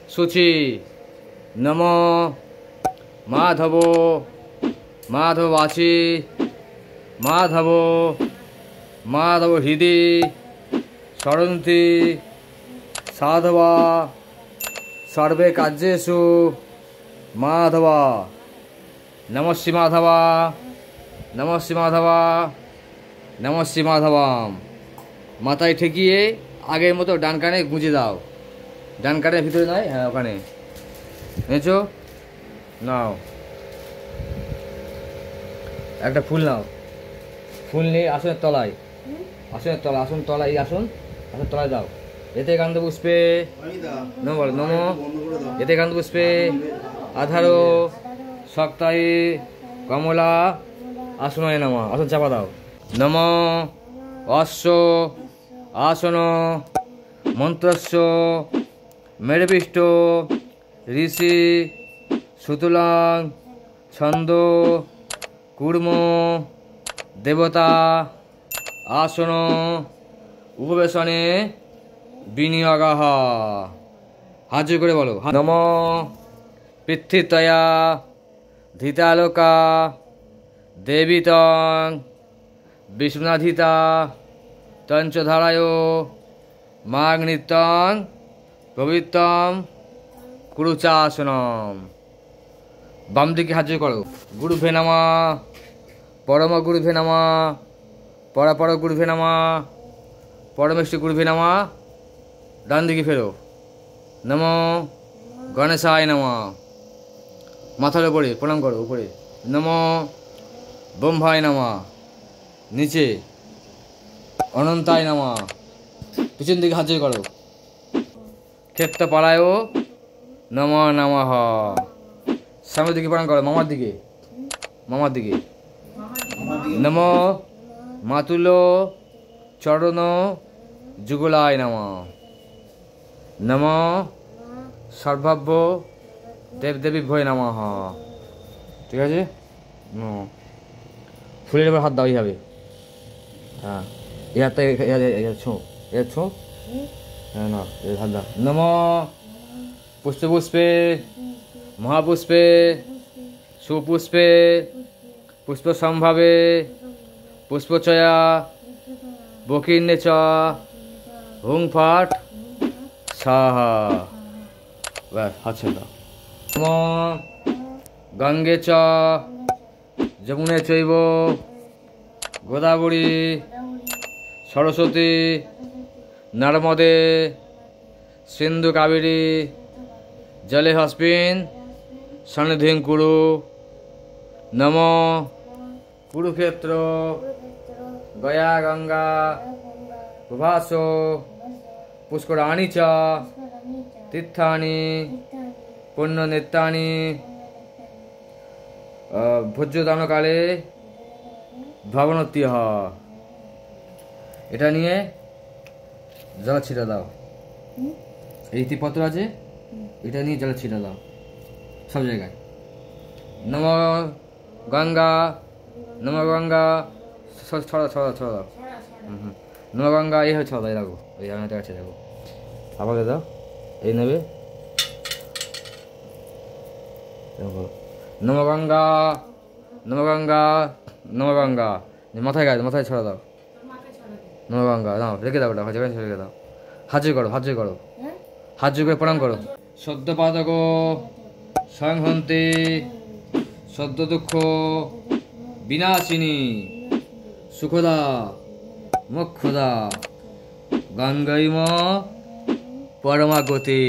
शुचि नम माधव माधवाची माधव माधव हृदि सरन्ति साधवा सर्वे कार्येषु माधवा नमः श्री माधवा नमः श्री माधवा नमः श्री माधवाम। माथाय ठेकिए आगे मतो डान काने गुंजे दाओ। डान काने भितरे नय हाँ ओखाने नेचो नाओ একটা ফুল নাও। ফুল নিয়ে আসনের তলায় আসন তলায় আসন তলায় দাও। এতে গন্ধ পুষ্পে নম নম এতে গন্ধ পুষ্পে আধারো সক্তায়ে কমলা আসনায় নম। আসন চাপা দাও। নম অশ্ব আসন মন্ত্রস্য মেরবিষ্ট ঋষি সুতুলাং ছন্দ কূর্ম দেবতা আসন উপবেশনে বিনিয়োগঃ। হাত করে বলো। নম পৃথ্বীতয়া ধৃতালোকা দেবীতং বিষ্ণুনাধিতা তঞ্চধারায় মাগ্নিত্যং পবিত্রম কুরুচাসনম। বাম দিকে হাত করো। গুরুভে নমঃ পরম গুরুভে নমঃ পরাপর গুরুভে নমঃ পরমেষ্ঠ গুরুভে নমঃ। ডান দিকে ফেরো। নম গণেশায় নমঃ মাথার উপরে প্রণাম করো উপরে। নম ব্রহ্মায় নমঃ নিচে অনন্তায় নমঃ পিছন দিকে হাত করো। ক্ষেত্রপালায় নমঃ নমঃ সামনের দিকে প্রণাম করো। মামার দিকে নম মাতুল চরণ যুগলায় নমঃ। নম সর্বাভ্য দেবদেবী ভয় নমঃ। ঠিক আছে। ফুলের এবার হাত দাও এইভাবে। হ্যাঁ এই হাতটা ছো হ্যাঁ না হাত দাও। নম পুষ্পে মহাপুষ্পে সুপুষ্পে পুষ্পসম্ভাবে পুষ্পচয়া বকিন্নে চ হুং ফাট সাহা। ব্যাস হাত ছেড়ে দাও। নম গঙ্গে চ যমুনে চৈব গোদাবরী সরস্বতী নর্মদে সিন্ধু কাবেরী জলে হস্মিন সন্নিধিং কুরু। নম কুরুক্ষেত্র গয়া গঙ্গা প্রভাস পুষ্করাণি চ তীর্থানি পুণ্যনিত্যানি ভোজ্যদানকালে ভবনতি হ। এটা নিয়ে জল ছিটা দাও। এই তীপত্র আছে এটা নিয়ে জল ছিটা দাও সব জায়গায়। নম গঙ্গা ছড়া দাও। নম গঙ্গা এই ছড়া দাও। রাখো এই আমি আছে দেখো আমাকে দাও। এই নেবে নম গঙ্গা মাথায় গায়ে মাথায় ছড়া দাও। নম গঙ্গা দাও রেখে দাও। ওটা রেখে দাও। হাত করো হাত করে প্রণাম করো। সদ্য পাদক সংহন্তে সদ্য দুঃখ বিনাশিনী সুখদা মোক্ষদা গঙ্গৈম পরমাগতি।